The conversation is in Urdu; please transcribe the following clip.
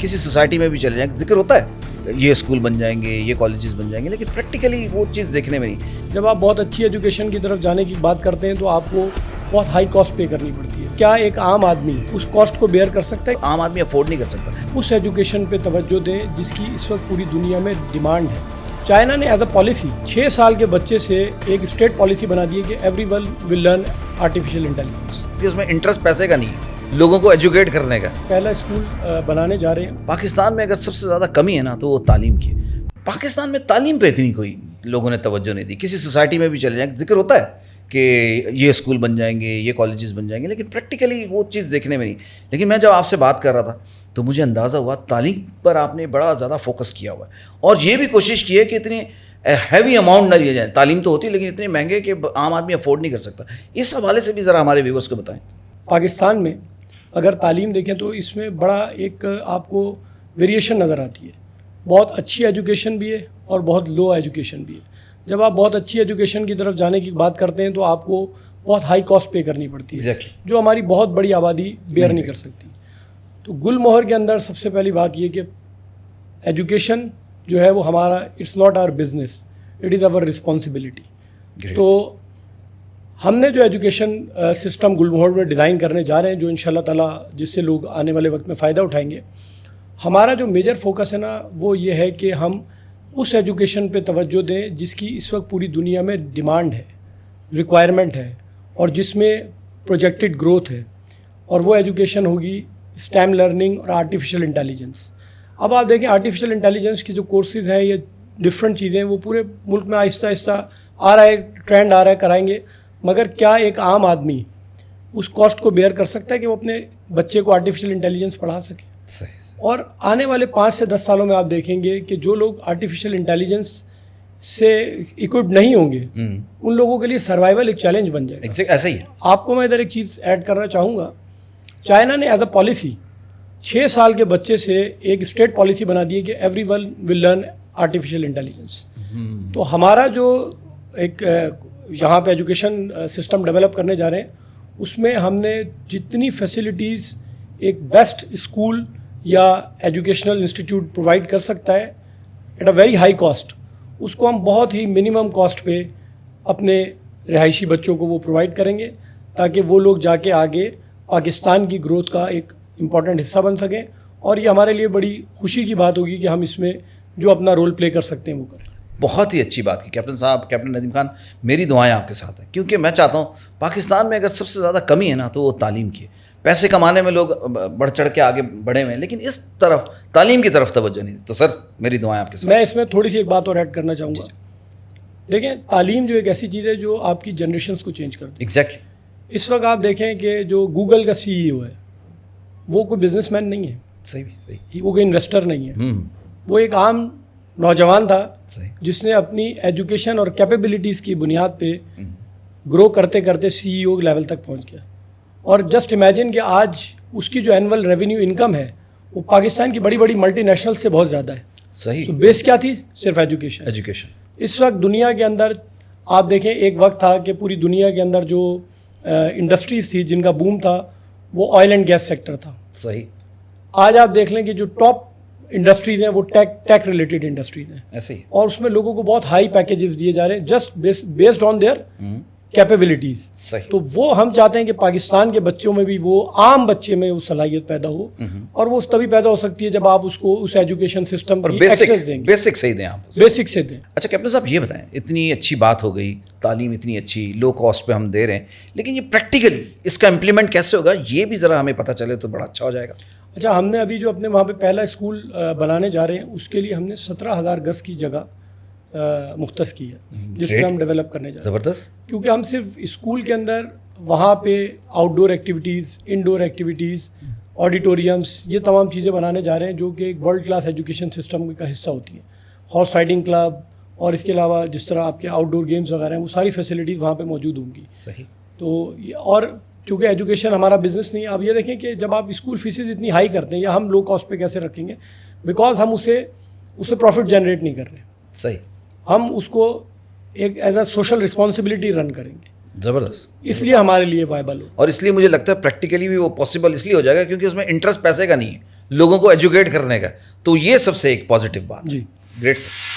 کسی سوسائٹی میں بھی چلے جائیں ذکر ہوتا ہے یہ اسکول بن جائیں گے, یہ کالجز بن جائیں گے, لیکن پریکٹیکلی وہ چیز دیکھنے میں نہیں. جب آپ بہت اچھی ایجوکیشن کی طرف جانے کی بات کرتے ہیں تو آپ کو بہت ہائی کاسٹ پے کرنی پڑتی ہے. کیا ایک عام آدمی اس کاسٹ کو بیئر کر سکتا ہے؟ عام آدمی افورڈ نہیں کر سکتا. اس ایجوکیشن پہ توجہ دیں جس کی اس وقت پوری دنیا میں ڈیمانڈ ہے. چائنا نے ایز اے پالیسی 6 سال کے بچے سے ایک اسٹیٹ پالیسی بنا دی ہے کہ everyone will learn artificial intelligence. اس میں انٹرسٹ پیسے کا نہیں ہے, لوگوں کو ایجوکیٹ کرنے کا. پہلا اسکول بنانے جا رہے ہیں. پاکستان میں اگر سب سے زیادہ کمی ہے نا تو وہ تعلیم کی. پاکستان میں تعلیم پہ اتنی کوئی لوگوں نے توجہ نہیں دی. کسی سوسائٹی میں بھی چلے جائیں ذکر ہوتا ہے کہ یہ اسکول بن جائیں گے, یہ کالجز بن جائیں گے, لیکن پریکٹیکلی وہ چیز دیکھنے میں نہیں. لیکن میں جب آپ سے بات کر رہا تھا تو مجھے اندازہ ہوا تعلیم پر آپ نے بڑا زیادہ فوکس کیا ہوا ہے, اور یہ بھی کوشش کی ہے کہ اتنی ہیوی اماؤنٹ نہ لیے جائیں. تعلیم تو ہوتی ہے لیکن اتنے مہنگے کہ عام آدمی افورڈ نہیں کر سکتا. اس حوالے سے بھی ذرا ہمارے ویورز کو بتائیں. پاکستان میں اگر تعلیم دیکھیں تو اس میں بڑا ایک آپ کو ویریشن نظر آتی ہے. بہت اچھی ایجوکیشن بھی ہے اور بہت لو ایجوکیشن بھی ہے. جب آپ بہت اچھی ایجوکیشن کی طرف جانے کی بات کرتے ہیں تو آپ کو بہت ہائی کاسٹ پے کرنی پڑتی ہے, جو ہماری بہت بڑی آبادی بیئر نہیں کر سکتی. تو گل مہر کے اندر سب سے پہلی بات یہ کہ ایجوکیشن جو ہے وہ ہمارا it's not our business, it is our responsibility. تو ہم نے جو ایجوکیشن سسٹم گل مہر میں ڈیزائن کرنے جا رہے ہیں, جو ان شاء اللہ تعالیٰ جس سے لوگ آنے والے وقت میں فائدہ اٹھائیں گے, ہمارا جو میجر فوکس ہے نا وہ یہ ہے کہ ہم اس ایجوکیشن پہ توجہ دیں جس کی اس وقت پوری دنیا میں ڈیمانڈ ہے, ریکوائرمنٹ ہے, اور جس میں پروجیکٹڈ گروتھ ہے. اور وہ ایجوکیشن ہوگی اسٹیم لرننگ اور آرٹیفیشیل انٹیلیجنس. اب آپ دیکھیں آرٹیفیشیل انٹیلیجنس کے جو کورسز ہیں یہ ڈفرینٹ چیزیں ہیں, وہ پورے ملک میں آہستہ آہستہ آ رہا ہے, ٹرینڈ آ رہا ہے, کرائیں گے. مگر کیا ایک عام آدمی اس کاسٹ کو بیئر کر سکتا ہے کہ وہ اپنے بچے کو آرٹیفیشیل انٹیلیجنس پڑھا سکے؟ صحیح. اور آنے والے 5 سے 10 سالوں میں آپ دیکھیں گے کہ جو لوگ آرٹیفیشیل انٹیلیجنس سے اکوپڈ نہیں ہوں گے ان لوگوں کے لیے سروائیول ایک چیلنج بن جائے گا. ایسا ہی ہے. آپ کو میں ادھر ایک چیز ایڈ کرنا چاہوں گا. چائنا نے ایز اے پالیسی 6 سال کے بچے سے ایک اسٹیٹ پالیسی بنا دی ہے کہ everyone will learn artificial intelligence. تو ہمارا جو ایک یہاں پہ ایجوکیشن سسٹم ڈیولپ کرنے جا رہے ہیں اس میں ہم نے جتنی فیسلٹیز ایک بیسٹ اسکول یا ایجوکیشنل انسٹیٹیوٹ پرووائڈ کر سکتا ہے at a very high cost, اس کو ہم بہت ہی منیمم کاسٹ پہ اپنے رہائشی بچوں کو وہ پرووائڈ کریں گے تاکہ وہ لوگ جا کے آگے پاکستان کی گروتھ کا ایک امپورٹنٹ حصہ بن سکیں. اور یہ ہمارے لیے بڑی خوشی کی بات ہوگی کہ ہم اس میں جو اپنا رول پلے کر سکتے ہیں وہ کریں. بہت ہی اچھی بات کی کیپٹن صاحب, کیپٹن ندیم خان. میری دعائیں آپ کے ساتھ ہیں کیونکہ میں چاہتا ہوں پاکستان میں اگر سب سے زیادہ کمی ہے نا تو وہ تعلیم کی ہے. پیسے کمانے میں لوگ بڑھ چڑھ کے آگے بڑھے ہوئے ہیں لیکن اس طرف تعلیم کی طرف توجہ نہیں. تو سر میری دعائیں آپ کے ساتھ. میں اس میں تھوڑی سی ایک بات اور ایڈ کرنا چاہوں گا. دیکھیں تعلیم جو ایک ایسی چیز ہے جو آپ کی جنریشنس کو چینج کرتی ہے. ایگزیکٹلی. اس وقت آپ دیکھیں کہ جو گوگل کا CEO ہے وہ کوئی بزنس مین نہیں ہے. صحیح. وہ کوئی انویسٹر نہیں ہے. وہ ایک عام نوجوان تھا جس نے اپنی ایجوکیشن اور کیپیبلٹیز کی بنیاد پہ گرو کرتے کرتے CEO لیول تک پہنچ گیا. اور جسٹ امیجن کہ آج اس کی جو اینول ریونیو انکم ہے وہ پاکستان کی بڑی بڑی ملٹی نیشنل سے بہت زیادہ ہے. صحیح. بیس کیا تھی؟ صرف ایجوکیشن. اس وقت دنیا کے اندر آپ دیکھیں ایک وقت تھا کہ پوری دنیا کے اندر جو انڈسٹریز تھی جن کا بوم تھا وہ آئل اینڈ گیس سیکٹر تھا. صحیح. آج آپ دیکھ لیں کہ جو ٹاپ انڈسٹریز ہیں وہ ٹیک ریلیٹڈ انڈسٹریز ہیں. ایسے ہی. اور اس میں لوگوں کو بہت ہائی پیکیجز دیے جا رہے ہیں just based on their capabilities. صحیح. تو وہ ہم چاہتے ہیں کہ پاکستان کے بچوں میں بھی وہ عام بچے میں وہ صلاحیت پیدا ہو, اور وہ تبھی پیدا ہو سکتی ہے جب آپ اس کو اس ایجوکیشن سسٹم کی ایکسیس دیں گے. بیسک صحیح دیں آپ. بیسک سے دیں. اچھا کیپٹن صاحب یہ بتائیں, اتنی اچھی بات ہو گئی, تعلیم اتنی اچھی لو کاسٹ پہ ہم دے رہے ہیں, لیکن یہ پریکٹیکلی اس کا امپلیمنٹ کیسے ہوگا یہ بھی ذرا ہمیں پتہ چلے تو بڑا اچھا ہو جائے گا. اچھا ہم نے ابھی جو اپنے وہاں پہ پہلا اسکول بنانے جا رہے ہیں اس کے لیے ہم نے 17,000 گز کی جگہ مختص کی ہے جس میں ہم ڈیولپ کرنے جا رہے ہیں. زبردست. کیونکہ ہم صرف اسکول کے اندر وہاں پہ آؤٹ ڈور ایکٹیویٹیز, انڈور ایکٹیویٹیز, آڈیٹوریمس, یہ تمام چیزیں بنانے جا رہے ہیں جو کہ ایک ورلڈ کلاس ایجوکیشن سسٹم کا حصہ ہوتی ہیں. ہارس رائڈنگ کلب اور اس کے علاوہ جس طرح آپ کے آؤٹ ڈور گیمز وغیرہ ہیں وہ ساری فیسلٹیز وہاں پہ موجود ہوں گی. صحیح. تو اور چونکہ ایجوکیشن ہمارا بزنس نہیں ہے, آپ یہ دیکھیں کہ جب آپ اسکول فیسز اتنی ہائی کرتے ہیں یا ہم لو کاسٹ پہ کیسے رکھیں گے, بیکاز ہم اسے پروفٹ جنریٹ نہیں کر رہے. صحیح. ہم اس کو ایک ایز اے سوشل رسپانسبلٹی رن کریں گے. زبردست. اس لیے ہمارے لیے وائبل ہو, اور اس لیے مجھے لگتا ہے پریکٹیکلی بھی وہ پاسبل اس لیے ہو جائے گا کیونکہ اس میں انٹرسٹ پیسے کا نہیں ہے, لوگوں کو ایجوکیٹ کرنے کا, تو یہ سب سے ایک پازیٹیو بات. جی گریٹ سر.